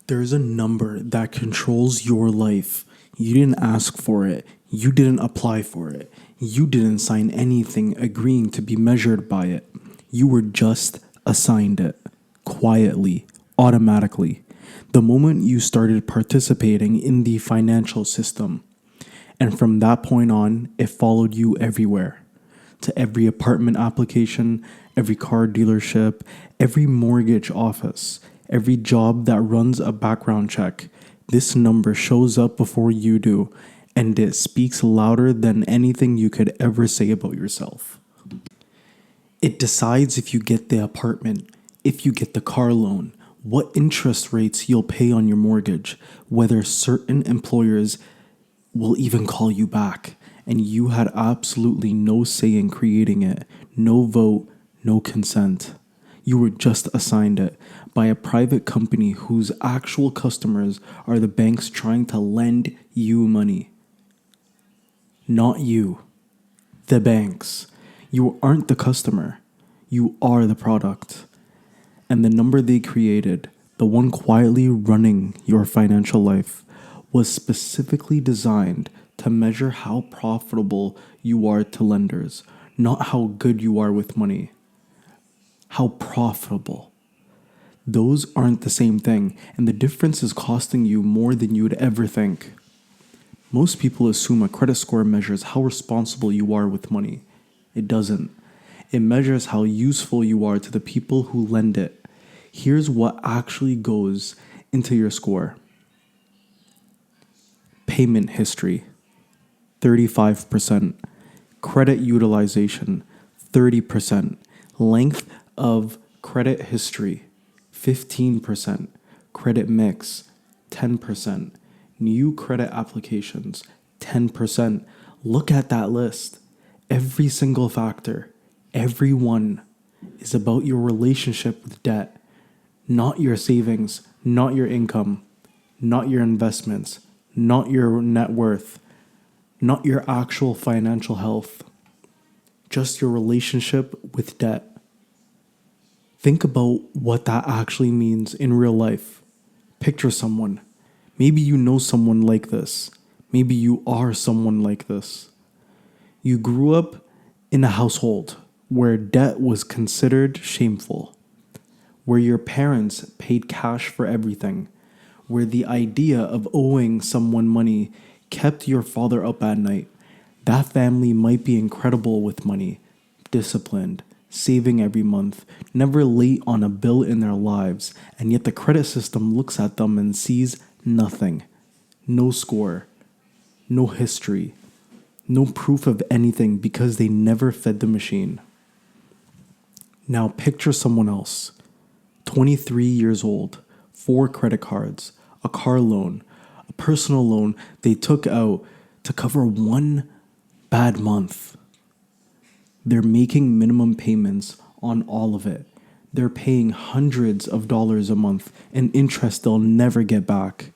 There's a number that controls your life. You didn't ask for it. You didn't apply for it. You didn't sign anything agreeing to be measured by it. You were just assigned it quietly, automatically, the moment you started participating in the financial system. And from that point on, it followed you everywhere, to every apartment application, every car dealership, every mortgage office, every job that runs a background check. This number shows up before you do, and it speaks louder than anything you could ever say about yourself. It decides if you get the apartment, if you get the car loan, what interest rates you'll pay on your mortgage, whether certain employers will even call you back. And you had absolutely no say in creating it, no vote, no consent. You were just assigned it by a private company whose actual customers are the banks trying to lend you money. Not you, the banks. You aren't the customer, you are the product. And the number they created, the one quietly running your financial life, was specifically designed to measure how profitable you are to lenders, not how good you are with money. How profitable. Those aren't the same thing, and the difference is costing you more than you would ever think. Most people assume a credit score measures how responsible you are with money. It doesn't. It measures how useful you are to the people who lend it. Here's what actually goes into your score. Payment history, 35%. Credit utilization, 30%. Length of credit history, 15%. Credit mix, 10%. New credit applications, 10%. Look at that list. Every single factor, every one, is about your relationship with debt, not your savings, not your income, not your investments, not your net worth, not your actual financial health, just your relationship with debt. Think about what that actually means in real life. Picture someone. Maybe you know someone like this. Maybe you are someone like this. You grew up in a household where debt was considered shameful, where your parents paid cash for everything, where the idea of owing someone money kept your father up at night. That family might be incredible with money, disciplined, saving every month, never late on a bill in their lives, and yet the credit system looks at them and sees nothing. No score, no history, no proof of anything because they never fed the machine. Now picture someone else, 23 years old, 4 credit cards, a car loan, a personal loan they took out to cover one bad month. They're making minimum payments on all of it. They're paying hundreds of dollars a month in interest they'll never get back.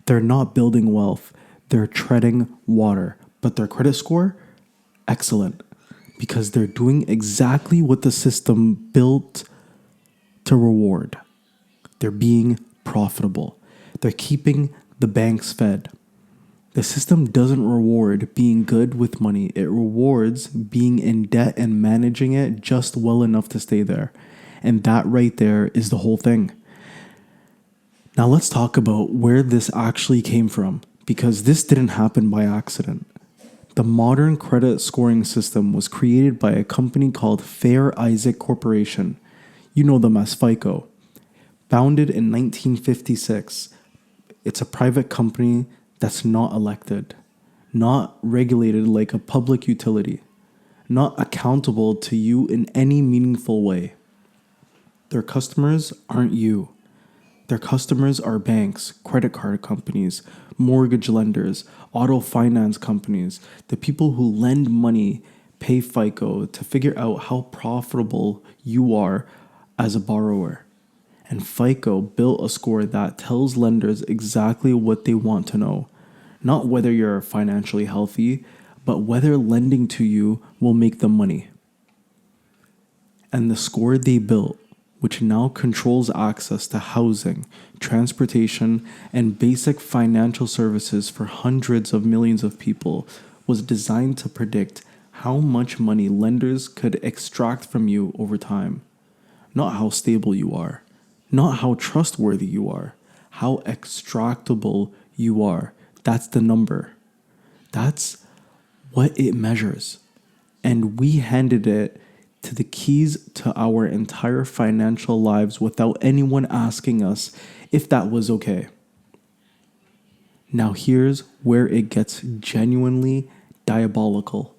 They're not building wealth. They're treading water. But their credit score? Excellent. Because they're doing exactly what the system built to reward. They're being profitable. They're keeping the banks fed. The system doesn't reward being good with money. It rewards being in debt and managing it just well enough to stay there. And that right there is the whole thing. Now let's talk about where this actually came from, because this didn't happen by accident. The modern credit scoring system was created by a company called Fair Isaac Corporation. You know them as FICO. Founded in 1956, it's a private company that's not elected, not regulated like a public utility, not accountable to you in any meaningful way. Their customers aren't you. Their customers are banks, credit card companies, mortgage lenders, auto finance companies. The people who lend money pay FICO to figure out how profitable you are as a borrower. And FICO built a score that tells lenders exactly what they want to know. Not whether you're financially healthy, but whether lending to you will make them money. And the score they built which now controls access to housing, transportation, and basic financial services for hundreds of millions of people, was designed to predict how much money lenders could extract from you over time. Not how stable you are, not how trustworthy you are, how extractable you are. That's the number. That's what it measures. And we handed it to the keys to our entire financial lives without anyone asking us if that was okay. Now, here's where it gets genuinely diabolical.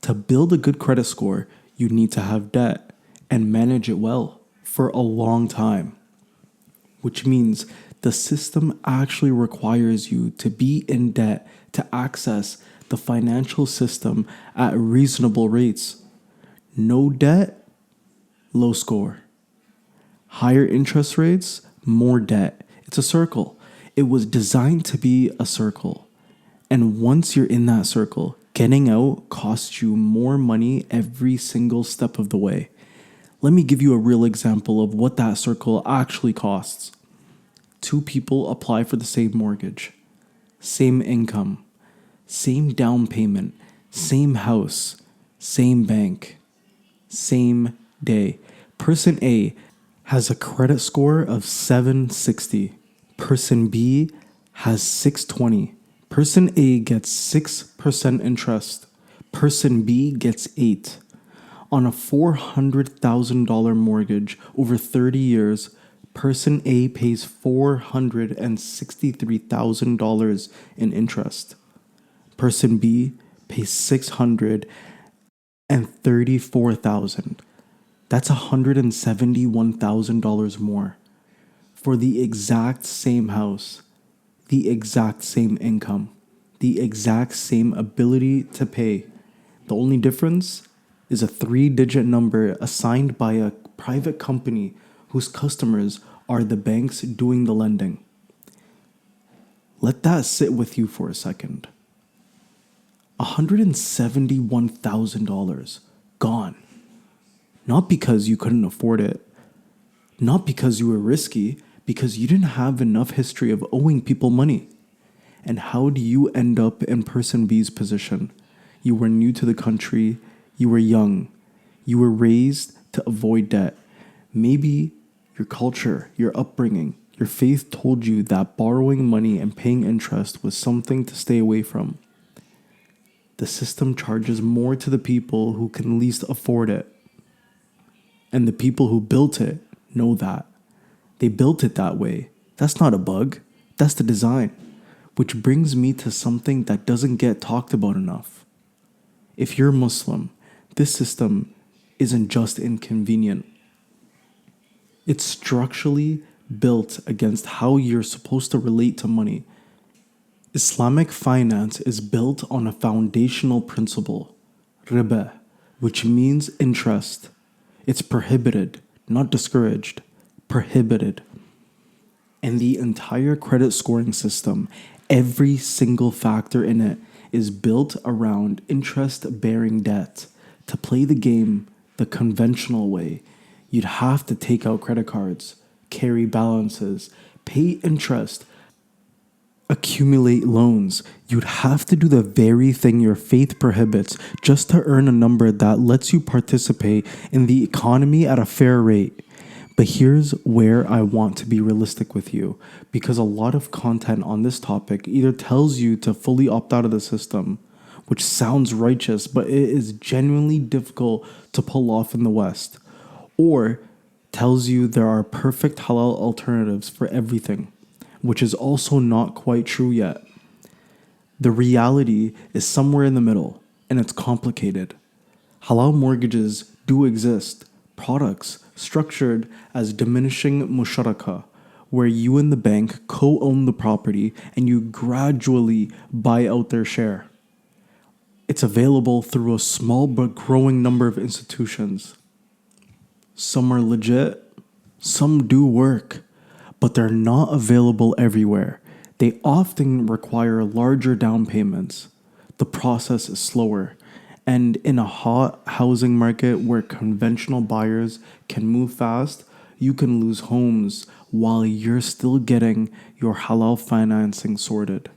To build a good credit score, you need to have debt and manage it well for a long time, which means the system actually requires you to be in debt to access the financial system at reasonable rates. No debt, low score. Higher interest rates, more debt. It's a circle. It was designed to be a circle. And once you're in that circle, getting out costs you more money every single step of the way. Let me give you a real example of what that circle actually costs. 2 people apply for the same mortgage, same income, same down payment, same house, same bank, same day. Person A has a credit score of 760. Person B has 620. Person A gets 6% interest. Person B gets 8. On a $400,000 mortgage over 30 years, Person A pays $463,000 in interest. Person B pays $634,000. That's $171,000 more for the exact same house, the exact same income, the exact same ability to pay. The only difference is a 3-digit number assigned by a private company whose customers are the banks doing the lending. Let that sit with you for a second. $171,000 gone. Not because you couldn't afford it, not because you were risky, because you didn't have enough history of owing people money. And how do you end up in person B's position? You were new to the country, you were young, you were raised to avoid debt. Maybe your culture, your upbringing, your faith told you that borrowing money and paying interest was something to stay away from. The system charges more to the people who can least afford it. And the people who built it know that. They built it that way. That's not a bug. That's the design. Which brings me to something that doesn't get talked about enough. If you're Muslim, this system isn't just inconvenient. It's structurally built against how you're supposed to relate to money. Islamic finance is built on a foundational principle, riba, which means interest. It's prohibited, not discouraged, prohibited. And the entire credit scoring system, every single factor in it, is built around interest-bearing debt. To play the game the conventional way, you'd have to take out credit cards, carry balances, pay interest, accumulate loans. You'd have to do the very thing your faith prohibits just to earn a number that lets you participate in the economy at a fair rate. But here's where I want to be realistic with you, because a lot of content on this topic either tells you to fully opt out of the system, which sounds righteous, but it is genuinely difficult to pull off in the West, or tells you there are perfect halal alternatives for everything, which is also not quite true yet. The reality is somewhere in the middle, and it's complicated. Halal mortgages do exist, products structured as diminishing musharaka, where you and the bank co-own the property and you gradually buy out their share. It's available through a small but growing number of institutions. Some are legit, some do work, but they're not available everywhere. They often require larger down payments. The process is slower, And in a hot housing market where conventional buyers can move fast, you can lose homes while you're still getting your halal financing sorted.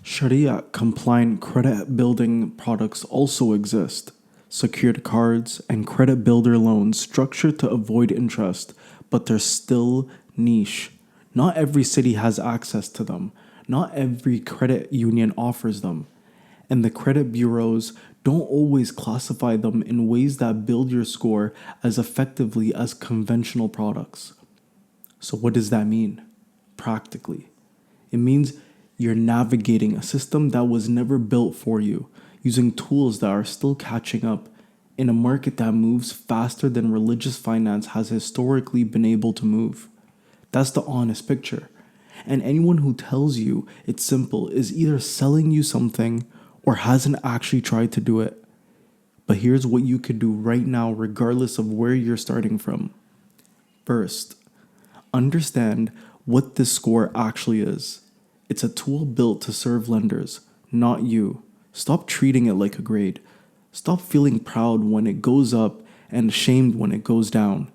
Sharia compliant credit building products also exist. Secured cards and credit builder loans structured to avoid interest, but they're still niche. Not every city has access to them. Not every credit union offers them. And the credit bureaus don't always classify them in ways that build your score as effectively as conventional products. So, what does that mean? Practically, it means you're navigating a system that was never built for you, using tools that are still catching up in a market that moves faster than religious finance has historically been able to move. That's the honest picture. And anyone who tells you it's simple is either selling you something or hasn't actually tried to do it. But here's what you could do right now, regardless of where you're starting from. First, understand what this score actually is. It's a tool built to serve lenders, not you. Stop treating it like a grade. Stop feeling proud when it goes up and ashamed when it goes down.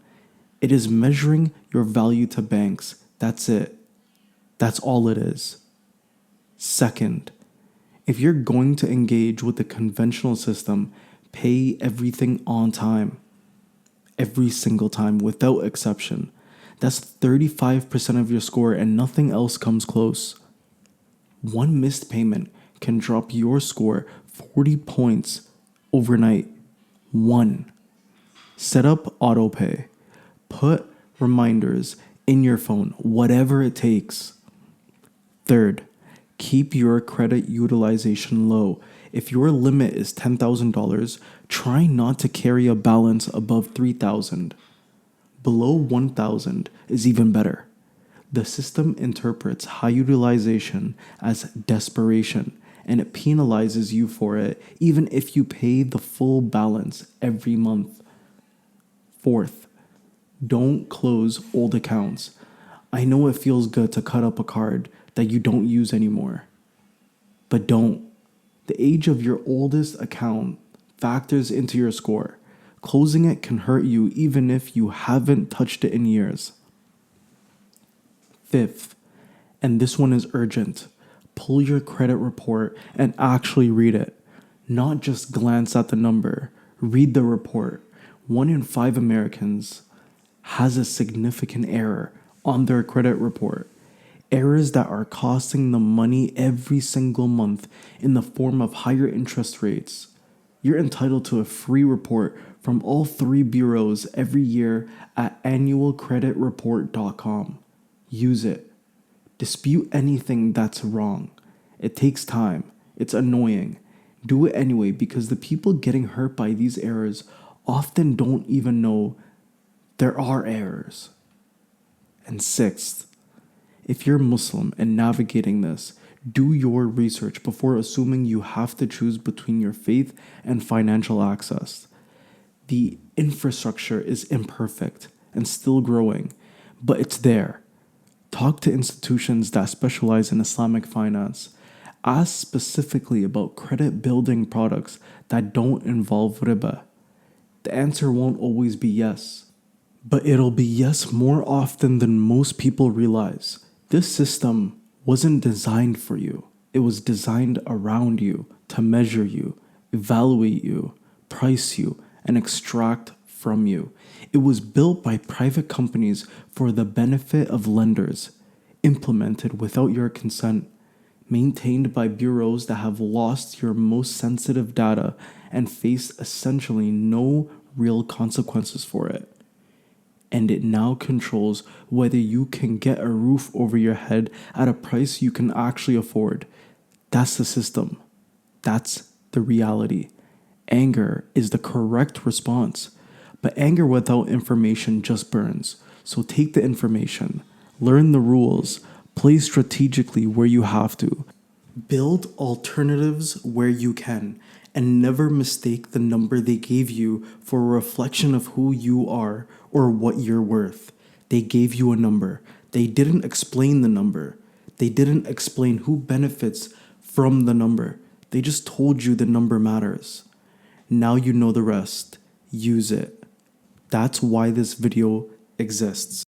It is measuring your value to banks. That's it. That's all it is. Second, if you're going to engage with the conventional system, pay everything on time. Every single time, without exception. That's 35% of your score and nothing else comes close. One missed payment can drop your score 40 points overnight. One. Set up autopay. Put reminders in your phone, whatever it takes. Third, keep your credit utilization low. If your limit is $10,000, try not to carry a balance above $3,000. Below $1,000 is even better. The system interprets high utilization as desperation, and it penalizes you for it even if you pay the full balance every month. Fourth, don't close old accounts. I know it feels good to cut up a card that you don't use anymore, but don't. The age of your oldest account factors into your score. Closing it can hurt you even if you haven't touched it in years. Fifth, and this one is urgent, pull your credit report and actually read it. Not just glance at the number. Read the report. 1 in 5 Americans has a significant error on their credit report. Errors that are costing them money every single month in the form of higher interest rates. You're entitled to a free report from all 3 bureaus every year at annualcreditreport.com. Use it. Dispute anything that's wrong. It takes time. It's annoying. Do it anyway because the people getting hurt by these errors often don't even know there are errors. And sixth, if you're Muslim and navigating this, do your research before assuming you have to choose between your faith and financial access. The infrastructure is imperfect and still growing, but it's there. Talk to institutions that specialize in Islamic finance. Ask specifically about credit building products that don't involve riba. The answer won't always be yes, but it'll be yes more often than most people realize. This system wasn't designed for you. It was designed around you to measure you, evaluate you, price you, and extract from you. It was built by private companies for the benefit of lenders, implemented without your consent, maintained by bureaus that have lost your most sensitive data and face essentially no real consequences for it. And it now controls whether you can get a roof over your head at a price you can actually afford. That's the system. That's the reality. Anger is the correct response, but anger without information just burns. So take the information, learn the rules, play strategically where you have to, build alternatives where you can, and never mistake the number they gave you for a reflection of who you are or what you're worth. They gave you a number. They didn't explain the number. They didn't explain who benefits from the number. They just told you the number matters. Now you know the rest. Use it. That's why this video exists.